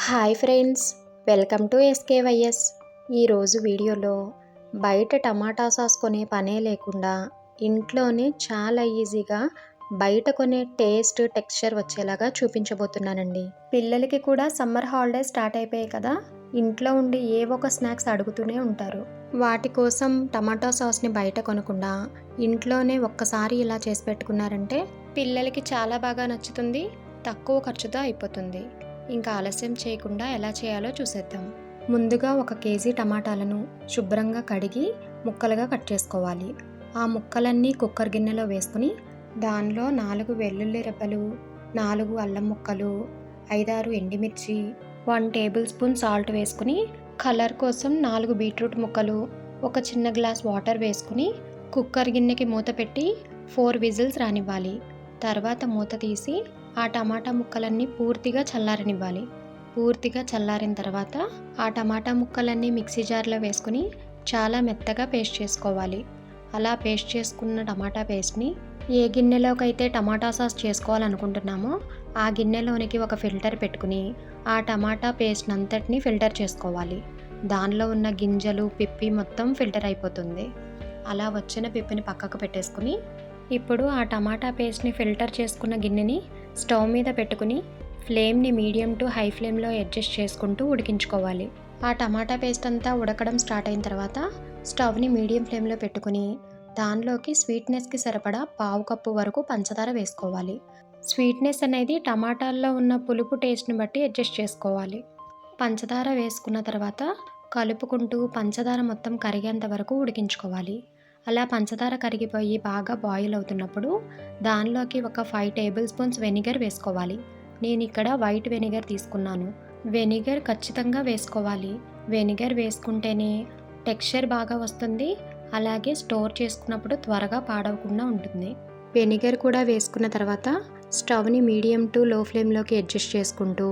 Hi friends, welcome to SKYS. ఈరోజు వీడియోలో బయట టమాటా సాస్ కొనే పనే లేకుండా ఇంట్లోనే చాలా ఈజీగా బయట కొనే టేస్ట్ టెక్స్చర్ వచ్చేలాగా చూపించబోతున్నానండి. పిల్లలకి కూడా సమ్మర్ హాలిడేస్ స్టార్ట్ అయిపోయాయి కదా, ఇంట్లో ఉండి ఏ ఒక స్నాక్స్ అడుగుతూనే ఉంటారు. వాటి కోసం టమాటా సాస్ని బయట కొనకుండా ఇంట్లోనే ఒక్కసారి ఇలా చేసి పెట్టుకున్నారంటే పిల్లలకి చాలా బాగా నచ్చుతుంది, తక్కువ ఖర్చుతో అయిపోతుంది. ఇంకా ఆలస్యం చేయకుండా ఎలా చేయాలో చూసేద్దాం. ముందుగా 1 కేజీ టమాటాలను శుభ్రంగా కడిగి ముక్కలుగా కట్ చేసుకోవాలి. ఆ ముక్కలన్నీ కుక్కర్ గిన్నెలో వేసుకుని దానిలో 4 వెల్లుల్లి రెబ్బలు, 4 అల్లం ముక్కలు, 5-6 ఎండుమిర్చి, 1 టేబుల్ స్పూన్ సాల్ట్ వేసుకుని కలర్ కోసం 4 బీట్రూట్ ముక్కలు, 1 చిన్న గ్లాస్ వాటర్ వేసుకుని కుక్కర్ గిన్నెకి మూత పెట్టి 4 విజిల్స్ రానివ్వాలి. తర్వాత మూత తీసి ఆ టమాటా ముక్కలన్నీ పూర్తిగా చల్లారనివ్వాలి. పూర్తిగా చల్లారిన తర్వాత ఆ టమాటా ముక్కలన్నీ మిక్సీ జార్లో వేసుకుని చాలా మెత్తగా పేస్ట్ చేసుకోవాలి. అలా పేస్ట్ చేసుకున్న టమాటా పేస్ట్ని ఏ గిన్నెలోకైతే టమాటా సాస్ చేసుకోవాలనుకుంటున్నామో ఆ గిన్నెలోనికి ఒక ఫిల్టర్ పెట్టుకుని ఆ టమాటా పేస్ట్ అంతటిని ఫిల్టర్ చేసుకోవాలి. దానిలో ఉన్న గింజలు, పిప్పి మొత్తం ఫిల్టర్ అయిపోతుంది. అలా వచ్చిన పిప్పిని పక్కకు పెట్టేసుకుని ఇప్పుడు ఆ టమాటా పేస్ట్ని ఫిల్టర్ చేసుకున్న గిన్నెని స్టవ్ మీద పెట్టుకుని ఫ్లేమ్ని మీడియం టు హై ఫ్లేమ్లో అడ్జస్ట్ చేసుకుంటూ ఉడికించుకోవాలి. ఆ టమాటా పేస్ట్ అంతా ఉడకడం స్టార్ట్ అయిన తర్వాత స్టవ్ని మీడియం ఫ్లేమ్లో పెట్టుకుని దానిలోకి స్వీట్నెస్కి సరిపడా 1/2 కప్పు వరకు పంచదార వేసుకోవాలి. స్వీట్నెస్ అనేది టమాటాల్లో ఉన్న పులుపు టేస్ట్ని బట్టి అడ్జస్ట్ చేసుకోవాలి. పంచదార వేసుకున్న తర్వాత కలుపుకుంటూ పంచదార మొత్తం కరిగేంత వరకు ఉడికించుకోవాలి. అలా పంచదార కరిగిపోయి బాగా బాయిల్ అవుతున్నప్పుడు దానిలోకి ఒక 5 టేబుల్ స్పూన్స్ వెనిగర్ వేసుకోవాలి. నేను ఇక్కడ వైట్ వెనిగర్ తీసుకున్నాను. వెనిగర్ ఖచ్చితంగా వేసుకోవాలి. వెనిగర్ వేసుకుంటేనే టెక్స్చర్ బాగా వస్తుంది, అలాగే స్టోర్ చేసుకున్నప్పుడు త్వరగా పాడవకుండా ఉంటుంది. వెనిగర్ కూడా వేసుకున్న తర్వాత స్టవ్ని మీడియం టు లో ఫ్లేమ్లోకి అడ్జస్ట్ చేసుకుంటూ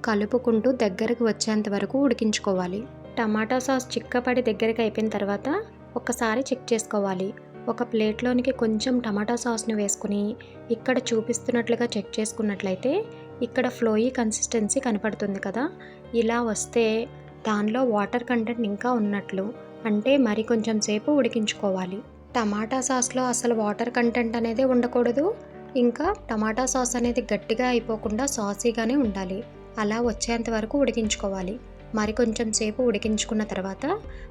కలుపుకుంటూ దగ్గరకు వచ్చేంత వరకు ఉడికించుకోవాలి. టమాటా సాస్ చిక్కపడి దగ్గరికి అయిపోయిన తర్వాత ఒకసారి చెక్ చేసుకోవాలి. ఒక ప్లేట్లోనికి కొంచెం టమాటా సాస్ని వేసుకుని ఇక్కడ చూపిస్తున్నట్లుగా చెక్ చేసుకున్నట్లయితే ఇక్కడ ఫ్లోయీ కన్సిస్టెన్సీ కనపడుతుంది కదా, ఇలా వస్తే దానిలో వాటర్ కంటెంట్ ఇంకా ఉన్నట్లు, అంటే మరి కొంచెం సేపు ఉడికించుకోవాలి. టమాటా సాస్లో అసలు వాటర్ కంటెంట్ అనేది ఉండకూడదు, ఇంకా టమాటా సాస్ అనేది గట్టిగా అయిపోకుండా సాసీగానే ఉండాలి. అలా వచ్చేంత వరకు ఉడికించుకోవాలి. మరి కొంచెం సేపు ఉడికించుకున్న తర్వాత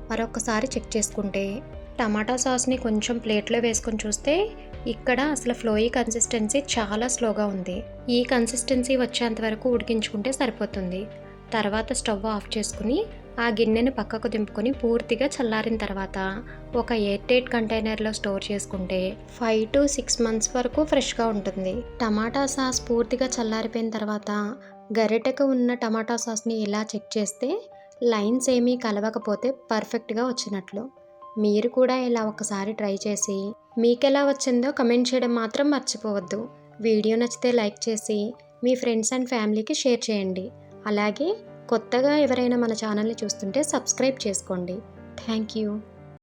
మరొకసారి చెక్ చేసుకుంటే టమాటా సాస్ని కొంచెం ప్లేట్లో వేసుకొని చూస్తే ఇక్కడ అసలు ఫ్లోయీ కన్సిస్టెన్సీ చాలా స్లోగా ఉంది. ఈ కన్సిస్టెన్సీ వచ్చేంత వరకు ఉడికించుకుంటే సరిపోతుంది. తర్వాత స్టవ్ ఆఫ్ చేసుకుని ఆ గిన్నెని పక్కకు దింపుకొని పూర్తిగా చల్లారిన తర్వాత ఒక ఎయిర్ టైట్ కంటైనర్లో స్టోర్ చేసుకుంటే 5 to 6 మంత్స్ వరకు ఫ్రెష్గా ఉంటుంది. టమాటా సాస్ పూర్తిగా చల్లారిపోయిన తర్వాత గరిటెకు ఉన్న టమాటా సాస్ని ఇలా చెక్ చేస్తే లైన్స్ ఏమీ కలవకపోతే పర్ఫెక్ట్గా వచ్చినట్లు. మీరు కూడా ఇలా ఒకసారి ట్రై చేసి మీకెలా వచ్చిందో కమెంట్ చేయడం మాత్రం మర్చిపోవద్దు. వీడియో నచ్చితే లైక్ చేసి మీ ఫ్రెండ్స్ అండ్ ఫ్యామిలీకి షేర్ చేయండి. అలాగే కొత్తగా ఎవరైనా మన ఛానల్ని చూస్తుంటే సబ్స్క్రైబ్ చేసుకోండి. Thank you.